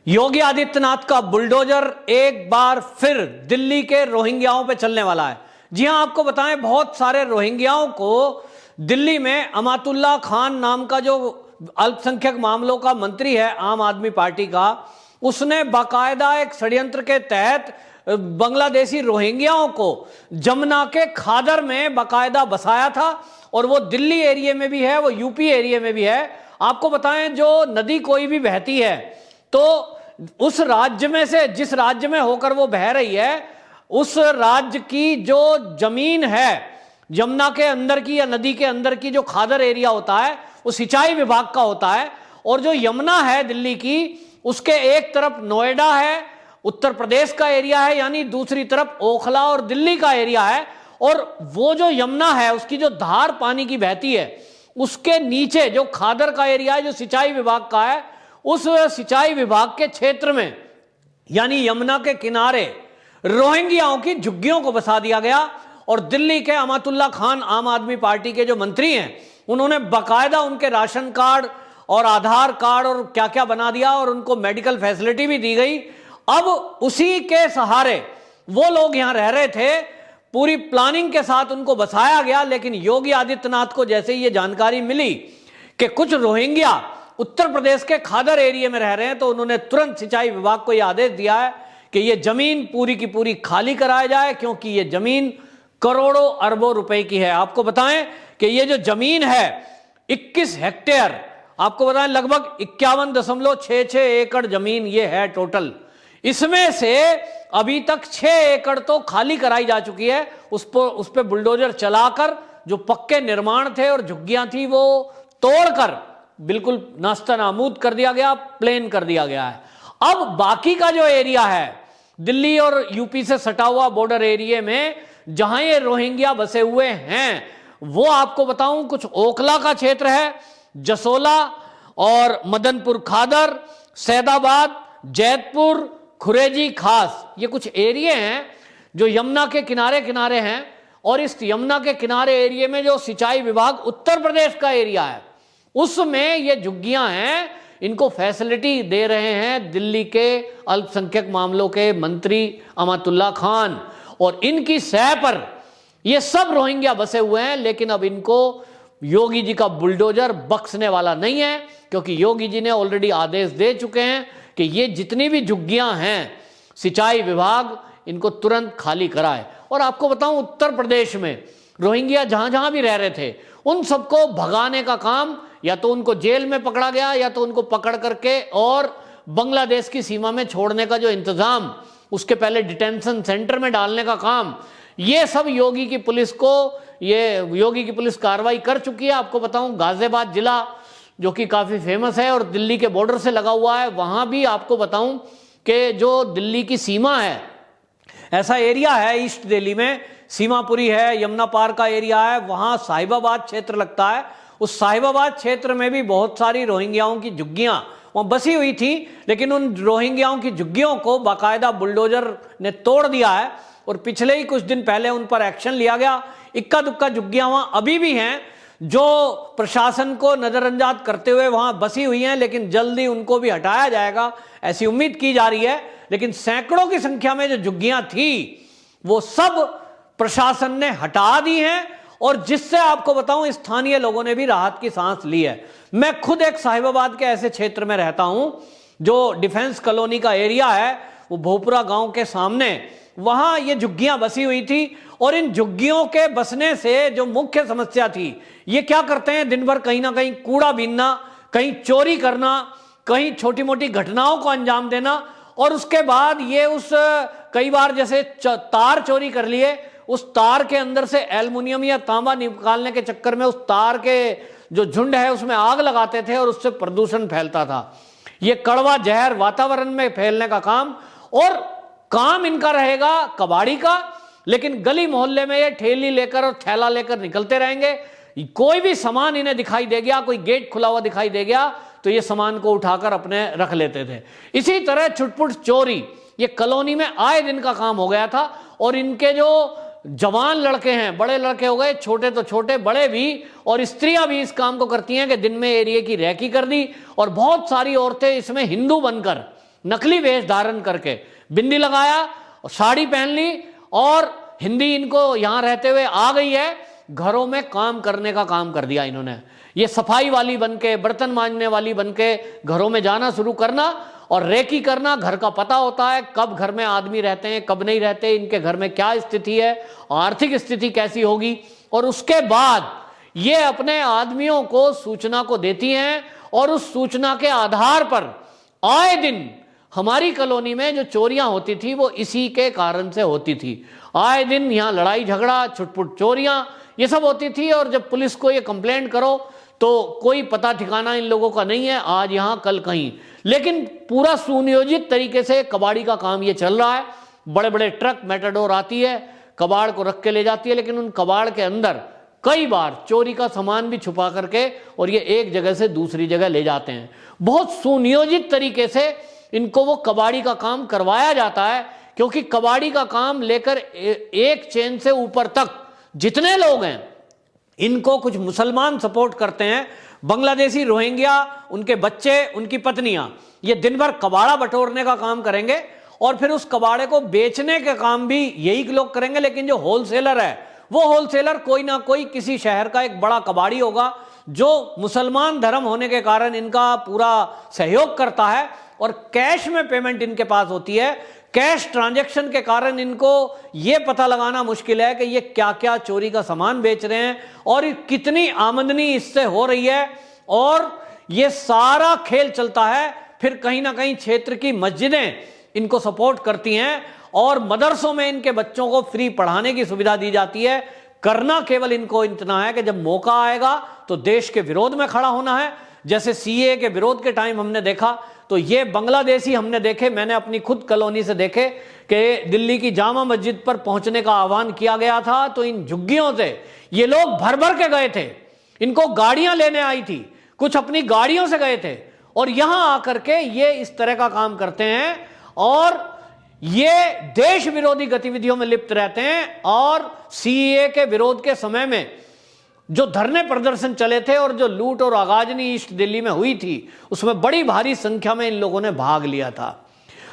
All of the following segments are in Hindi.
योगी आदित्यनाथ का बुलडोजर एक बार फिर दिल्ली के रोहिंग्याओं पे चलने वाला है। जी हां, आपको बताएं, बहुत सारे रोहिंग्याओं को दिल्ली में अमातुल्ला खान नाम का जो अल्पसंख्यक मामलों का मंत्री है आम आदमी पार्टी का, उसने बाकायदा एक षड्यंत्र के तहत बांग्लादेशी रोहिंग्याओं को जमुना के खादर में बाकायदा बसाया था। और वो दिल्ली एरिया में भी है, वो यूपी एरिया में भी है। आपको बताएं, जो नदी कोई भी बहती है तो उस राज्य में से, जिस राज्य में होकर वो बह रही है, उस राज्य की जो जमीन है यमुना के अंदर की या नदी के अंदर की, जो खादर एरिया होता है वो सिंचाई विभाग का होता है। और जो यमुना है दिल्ली की, उसके एक तरफ नोएडा है, उत्तर प्रदेश का एरिया है, यानी दूसरी तरफ ओखला और दिल्ली का एरिया है। और वो जो यमुना है उसकी जो धार पानी की बहती है, उसके नीचे जो खादर का एरिया है जो सिंचाई विभाग का है, उस सिंचाई विभाग के क्षेत्र में यानी यमुना के किनारे रोहिंग्याओं की झुग्गियों को बसा दिया गया। और दिल्ली के अमातुल्ला खान आम आदमी पार्टी के जो मंत्री हैं, उन्होंने बाकायदा उनके राशन कार्ड और आधार कार्ड और क्या क्या बना दिया और उनको मेडिकल फैसिलिटी भी दी गई। अब उसी के सहारे वो लोग यहां रह रहे थे, पूरी प्लानिंग के साथ उनको बसाया गया। लेकिन योगी आदित्यनाथ को जैसे ही ये जानकारी मिली कि कुछ रोहिंग्या उत्तर प्रदेश के खादर एरिया में रह रहे हैं, तो उन्होंने तुरंत सिंचाई विभाग को यह आदेश दिया है कि यह जमीन पूरी की पूरी खाली कराया जाए, क्योंकि यह जमीन करोड़ों अरबों रुपए की है। आपको बताएं कि यह जो जमीन है 21 हेक्टेयर, आपको बताएं लगभग 51.66 एकड़ जमीन यह है टोटल। इसमें से अभी तक 6 एकड़ तो खाली कराई जा चुकी है। उस पर बुलडोजर चलाकर जो पक्के निर्माण थे और झुग्गियां थी वो तोड़कर बिल्कुल नास्ता नाबूद कर दिया गया, प्लेन कर दिया गया है। अब बाकी का जो एरिया है दिल्ली और यूपी से सटा हुआ बॉर्डर एरिया में जहां ये रोहिंग्या बसे हुए हैं, वो आपको बताऊं कुछ ओखला का क्षेत्र है, जसोला और मदनपुर खादर, सैदाबाद, जैतपुर, खुरेजी खास, ये कुछ एरिया हैं जो यमुना के किनारे किनारे हैं। और इस यमुना के किनारे एरिया में जो सिंचाई विभाग उत्तर प्रदेश का एरिया है, उसमें ये झुग्गियां हैं। इनको फैसिलिटी दे रहे हैं दिल्ली के अल्पसंख्यक मामलों के मंत्री अमातुल्ला खान, और इनकी सह पर ये सब रोहिंग्या बसे हुए हैं। लेकिन अब इनको योगी जी का बुलडोजर बख्शने वाला नहीं है, क्योंकि योगी जी ने ऑलरेडी आदेश दे चुके हैं कि ये जितनी भी झुग्गियां हैं सिंचाई विभाग इनको तुरंत खाली कराए। और आपको बताऊं, उत्तर प्रदेश में रोहिंग्या जहां जहां भी रह रहे थे उन सबको भगाने का काम, या तो उनको जेल में पकड़ा गया या तो उनको पकड़ करके और बांग्लादेश की सीमा में छोड़ने का जो इंतजाम, उसके पहले डिटेंशन सेंटर में डालने का काम, ये सब योगी की पुलिस कार्रवाई कर चुकी है। आपको बताऊं, गाजियाबाद जिला जो कि काफी फेमस है और दिल्ली के बॉर्डर से लगा हुआ है, वहां भी आपको बताऊं कि जो दिल्ली की सीमा है, ऐसा एरिया है ईस्ट दिल्ली में, सीमापुरी है, यमुना पार का एरिया है, वहां साहिबाबाद क्षेत्र लगता है। उस साहिबाबाद क्षेत्र में भी बहुत सारी रोहिंग्याओं की झुग्गियां वहां बसी हुई थी, लेकिन उन रोहिंग्याओं की झुग्गियों को बाकायदा बुलडोजर ने तोड़ दिया है। और पिछले ही कुछ दिन पहले उन पर एक्शन लिया गया। इक्का दुक्का झुग्गियां वहां अभी भी हैं जो प्रशासन को नजरअंदाज करते हुए वहां बसी हुई हैं, लेकिन जल्दी उनको भी हटाया जाएगा ऐसी उम्मीद की जा रही है। लेकिन सैकड़ों की संख्या में जो झुग्गियां थी वो सब प्रशासन ने हटा दी हैं, और जिससे आपको बताऊं स्थानीय लोगों ने भी राहत की सांस ली है। मैं खुद एक साहिबाबाद के ऐसे क्षेत्र में रहता हूं जो डिफेंस कॉलोनी का एरिया है, वो भोपुरा गांव के सामने, वहां ये झुग्गियां बसी हुई थी। और इन झुग्गियों के बसने से जो मुख्य समस्या थी, ये क्या करते हैं, दिन भर कहीं ना कहीं कूड़ा बीनना, कहीं चोरी करना, कहीं छोटी मोटी घटनाओं को अंजाम देना, और उसके बाद ये कई बार जैसे तार चोरी कर लिए, उस तार के अंदर से एल्युमिनियम या तांबा निकालने के चक्कर में उस तार के जो झुंड है उसमें आग लगाते थे और उससे प्रदूषण फैलता था। ये कड़वा जहर वातावरण में फैलने का काम, और काम इनका रहेगा कबाड़ी का, लेकिन गली मोहल्ले में ये ठेली लेकर और थैला लेकर निकलते रहेंगे। कोई भी सामान इन्हें दिखाई दे गया, कोई गेट खुला हुआ दिखाई दे गया, तो ये सामान को उठाकर अपने रख लेते थे। इसी तरह छुटपुट चोरी ये कॉलोनी में आए दिन का काम हो गया था। और इनके जो जवान लड़के हैं, बड़े लड़के हो गए, छोटे तो छोटे, बड़े भी, और स्त्रियां भी इस काम को करती हैं कि दिन में एरिया की रैकी कर दी। और बहुत सारी औरतें इसमें हिंदू बनकर नकली वेश धारण करके, बिंदी लगाया और साड़ी पहन ली, और हिंदी इनको यहां रहते हुए आ गई है, घरों में काम करने का काम कर दिया इन्होंने। ये सफाई वाली बनके, बर्तन मांजने वाली बनके घरों में जाना शुरू करना और रेकी करना। घर का पता होता है कब घर में आदमी रहते हैं, कब नहीं रहते, इनके घर में क्या स्थिति है, आर्थिक स्थिति कैसी होगी, और उसके बाद ये अपने आदमियों को सूचना को देती हैं, और उस सूचना के आधार पर आए दिन हमारी कॉलोनी में जो चोरियां होती थी वो इसी के कारण से होती थी। आए दिन यहाँ लड़ाई झगड़ा, छुटपुट चोरियां ये सब होती थी, और जब पुलिस को ये कंप्लेंट करो तो कोई पता ठिकाना इन लोगों का नहीं है, आज यहां कल कहीं। लेकिन पूरा सुनियोजित तरीके से कबाड़ी का काम ये चल रहा है। बड़े बड़े ट्रक, मेटाडोर आती है, कबाड़ को रख के ले जाती है, लेकिन उन कबाड़ के अंदर कई बार चोरी का सामान भी छुपा करके और ये एक जगह से दूसरी जगह ले जाते हैं। बहुत सुनियोजित तरीके से इनको वो कबाड़ी का काम करवाया जाता है, क्योंकि कबाड़ी का काम लेकर एक चेन से ऊपर तक जितने लोग हैं, इनको कुछ मुसलमान सपोर्ट करते हैं, बांग्लादेशी, रोहिंग्या, उनके बच्चे, उनकी पत्नियां, ये दिन भर कबाड़ा बटोरने का काम करेंगे और फिर उस कबाड़े को बेचने का काम भी यही लोग करेंगे। लेकिन जो होलसेलर है, वो होलसेलर कोई ना कोई किसी शहर का एक बड़ा कबाड़ी होगा, जो मुसलमान धर्म होने के कारण इनका पूरा सहयोग करता है, और कैश में पेमेंट इनके पास होती है। कैश ट्रांजैक्शन के कारण इनको यह पता लगाना मुश्किल है कि ये क्या क्या चोरी का सामान बेच रहे हैं और कितनी आमदनी इससे हो रही है। और ये सारा खेल चलता है, फिर कहीं ना कहीं क्षेत्र की मस्जिदें इनको सपोर्ट करती हैं, और मदरसों में इनके बच्चों को फ्री पढ़ाने की सुविधा दी जाती है। करना केवल इनको इतना है कि जब मौका आएगा तो देश के विरोध में खड़ा होना है। जैसे सीए के विरोध के टाइम हमने देखा, तो ये बांग्लादेशी हमने देखे, मैंने अपनी खुद कॉलोनी से देखे कि दिल्ली की जामा मस्जिद पर पहुंचने का आह्वान किया गया था, तो इन झुग्गियों से ये लोग भर भर के गए थे। इनको गाड़ियां लेने आई थी, कुछ अपनी गाड़ियों से गए थे, और यहां आकर के ये इस तरह का काम करते हैं, और ये देश विरोधी गतिविधियों में लिप्त रहते हैं। और सीए के विरोध के समय में जो धरने प्रदर्शन चले थे और जो लूट और आगाजनी ईस्ट दिल्ली में हुई थी, उसमें बड़ी भारी संख्या में इन लोगों ने भाग लिया था।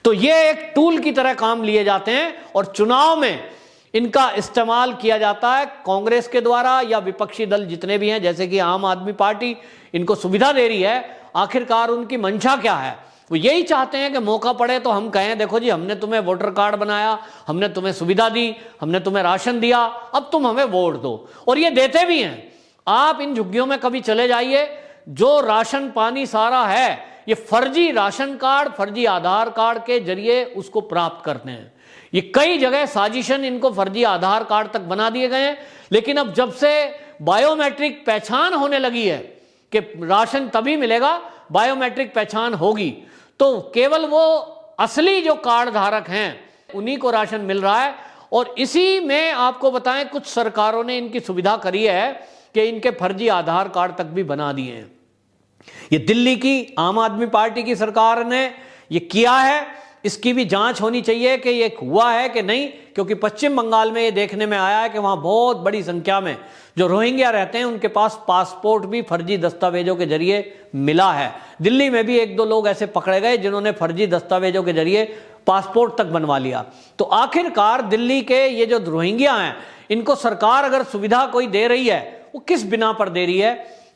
तो ये एक टूल की तरह काम लिए जाते हैं, और चुनाव में इनका इस्तेमाल किया जाता है कांग्रेस के द्वारा या विपक्षी दल जितने भी हैं, जैसे कि आम आदमी पार्टी इनको सुविधा दे रही है। आखिरकार उनकी मंशा क्या है? वो यही चाहते हैं कि मौका पड़े तो हम कहें, देखो जी, हमने तुम्हें वोटर कार्ड बनाया, हमने तुम्हें सुविधा दी, हमने तुम्हें राशन दिया, अब तुम हमें वोट दो। और ये देते भी हैं। आप इन झुग्गियों में कभी चले जाइए, जो राशन पानी सारा है ये फर्जी राशन कार्ड, फर्जी आधार कार्ड के जरिए उसको प्राप्त करते हैं। ये कई जगह साजिशन इनको फर्जी आधार कार्ड तक बना दिए गए हैं। लेकिन अब जब से बायोमेट्रिक पहचान होने लगी है कि राशन तभी मिलेगा, बायोमेट्रिक पहचान होगी, तो केवल वो असली जो कार्ड धारक हैं उन्हीं को राशन मिल रहा है। और इसी में आपको बताएं, कुछ सरकारों ने इनकी सुविधा करी है कि इनके फर्जी आधार कार्ड तक भी बना दिए हैं। ये दिल्ली की आम आदमी पार्टी की सरकार ने ये किया है। इसकी भी जांच होनी चाहिए कि ये हुआ है कि नहीं, क्योंकि पश्चिम बंगाल में ये देखने में आया है कि वहां बहुत बड़ी संख्या में जो रोहिंग्या रहते हैं उनके पास पासपोर्ट भी फर्जी दस्तावेजों के जरिए मिला है। दिल्ली में भी एक दो लोग ऐसे पकड़े गए जिन्होंने फर्जी दस्तावेजों के जरिए पासपोर्ट तक बनवा लिया। तो आखिरकार दिल्ली के ये जो रोहिंग्या हैं, इनको सरकार अगर सुविधा कोई दे रही है, वो किस बिना पर दे रही है,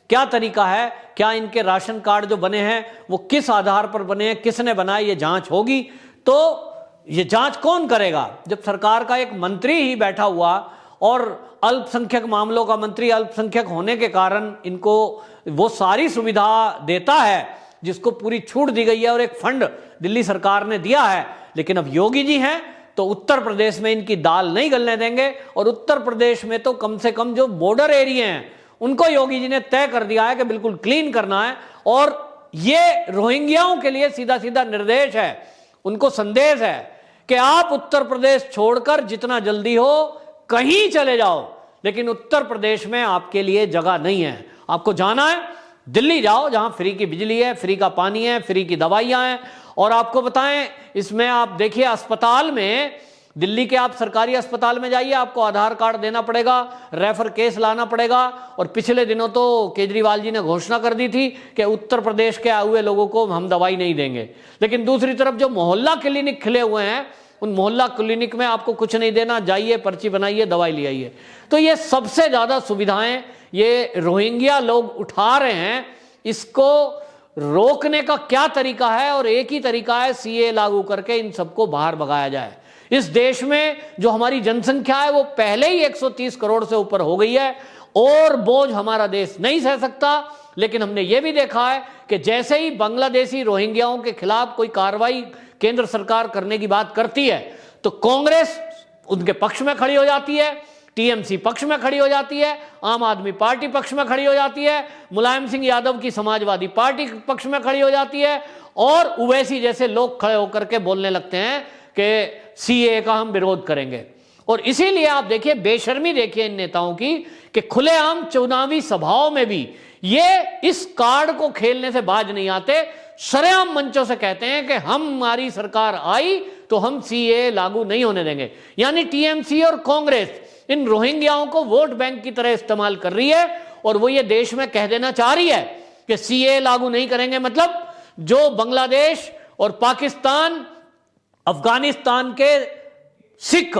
क्या तरीका है, क्या इनके राशन कार्ड जो बने हैं वो किस आधार पर बने हैं, किसने बनाए, ये जांच होगी। तो ये जांच कौन करेगा? जब सरकार का एक मंत्री ही बैठा हुआ, और अल्पसंख्यक मामलों का मंत्री अल्पसंख्यक होने के कारण इनको वो सारी सुविधा देता है जिसको पूरी छूट दी गई है, और एक फंड दिल्ली सरकार ने दिया है। लेकिन अब योगी जी हैं तो उत्तर प्रदेश में इनकी दाल नहीं गलने देंगे, और उत्तर प्रदेश में तो कम से कम जो बॉर्डर एरिया हैं उनको योगी जी ने तय कर दिया है कि बिल्कुल क्लीन करना है। और ये रोहिंग्याओं के लिए सीधा सीधा निर्देश है, उनको संदेश है कि आप उत्तर प्रदेश छोड़कर जितना जल्दी हो कहीं चले जाओ, लेकिन उत्तर प्रदेश में आपके लिए जगह नहीं है। आपको जाना है दिल्ली जाओ, जहां फ्री की बिजली है, फ्री का पानी है, फ्री की दवाइयां हैं। और आपको बताएं, इसमें आप देखिए अस्पताल में दिल्ली के आप सरकारी अस्पताल में जाइए, आपको आधार कार्ड देना पड़ेगा, रेफर केस लाना पड़ेगा। और पिछले दिनों तो केजरीवाल जी ने घोषणा कर दी थी कि उत्तर प्रदेश के आए हुए लोगों को हम दवाई नहीं देंगे। लेकिन दूसरी तरफ जो मोहल्ला क्लिनिक खिले हुए हैं, उन मोहल्ला क्लिनिक में आपको कुछ नहीं देना, जाइए पर्ची बनाइए, दवाई ले आइए। तो ये सबसे ज्यादा सुविधाएं ये रोहिंग्या लोग उठा रहे हैं। इसको रोकने का क्या तरीका है? और एक ही तरीका है, सीए लागू करके इन सबको बाहर भगाया जाए। इस देश में जो हमारी जनसंख्या है वो पहले ही 130 करोड़ से ऊपर हो गई है और बोझ हमारा देश नहीं सह सकता। लेकिन हमने ये भी देखा है कि जैसे ही बांग्लादेशी रोहिंग्याओं के खिलाफ कोई कार्रवाई केंद्र सरकार करने की बात करती है तो कांग्रेस उनके पक्ष में खड़ी हो जाती है, टीएमसी पक्ष में खड़ी हो जाती है, आम आदमी पार्टी पक्ष में खड़ी हो जाती है, मुलायम सिंह यादव की समाजवादी पार्टी पक्ष में खड़ी हो जाती है और ओवैसी जैसे लोग खड़े होकर के बोलने लगते हैं कि सीए का हम विरोध करेंगे। और इसीलिए आप देखिए, बेशर्मी देखिए इन नेताओं की कि खुलेआम चुनावी सभाओं में भी ये इस कार्ड को खेलने से बाज नहीं आते। सरेआम मंचों से कहते हैं कि हमारी सरकार आई तो हम सीए लागू नहीं होने देंगे। यानी टीएमसी और कांग्रेस इन रोहिंग्याओं को वोट बैंक की तरह इस्तेमाल कर रही है और वो ये देश में कह देना चाह रही है कि सीए लागू नहीं करेंगे। मतलब जो बांग्लादेश और पाकिस्तान, अफगानिस्तान के सिख,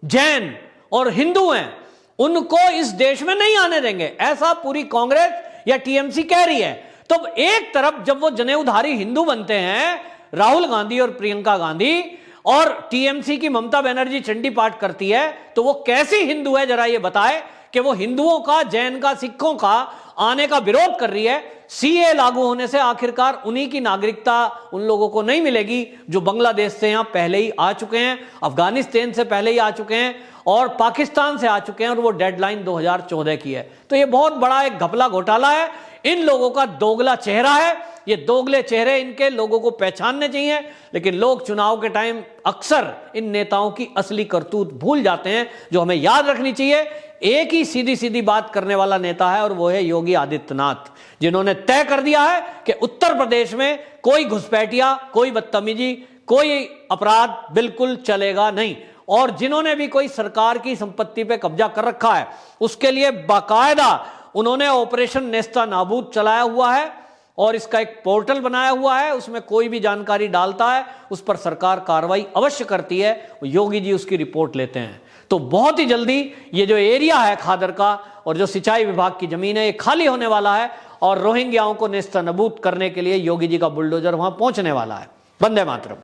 जैन और हिंदू हैं, उनको इस देश में नहीं आने देंगे, ऐसा पूरी कांग्रेस या टीएमसी कह रही है। तो एक तरफ जब वो जनेऊधारी हिंदू बनते हैं, राहुल गांधी और प्रियंका गांधी, और टीएमसी की ममता बनर्जी चंडी पाठ करती है, तो वो कैसी हिंदू है जरा ये बताए कि वो हिंदुओं का, जैन का, सिखों का आने का विरोध कर रही है। सीए लागू होने से आखिरकार उन्हीं की नागरिकता उन लोगों को नहीं मिलेगी जो बांग्लादेश से यहां पहले ही आ चुके हैं, अफगानिस्तान से पहले ही आ चुके हैं और पाकिस्तान से आ चुके हैं, और वो डेडलाइन 2014 की है। तो ये बहुत बड़ा एक घपला घोटाला है। इन लोगों का दोगला चेहरा है। ये दोगले चेहरे इनके लोगों को पहचानने चाहिए, लेकिन लोग चुनाव के टाइम अक्सर इन नेताओं की असली करतूत भूल जाते हैं, जो हमें याद रखनी चाहिए। एक ही सीधी सीधी बात करने वाला नेता है और वो है योगी आदित्यनाथ, जिन्होंने तय कर दिया है कि उत्तर प्रदेश में कोई घुसपैठिया, कोई बदतमीजी, कोई अपराध बिल्कुल चलेगा नहीं। और जिन्होंने भी कोई सरकार की संपत्ति पे कब्जा कर रखा है उसके लिए बाकायदा उन्होंने ऑपरेशन नेस्ता नाबूद चलाया हुआ है और इसका एक पोर्टल बनाया हुआ है। उसमें कोई भी जानकारी डालता है उस पर सरकार कार्रवाई अवश्य करती है। योगी जी उसकी रिपोर्ट लेते हैं। तो बहुत ही जल्दी ये जो एरिया है खादर का और जो सिंचाई विभाग की जमीन है, ये खाली होने वाला है और रोहिंग्याओं को नेस्तनाबूद करने के लिए योगी जी का बुलडोजर वहां पहुंचने वाला है। वंदे मातरम।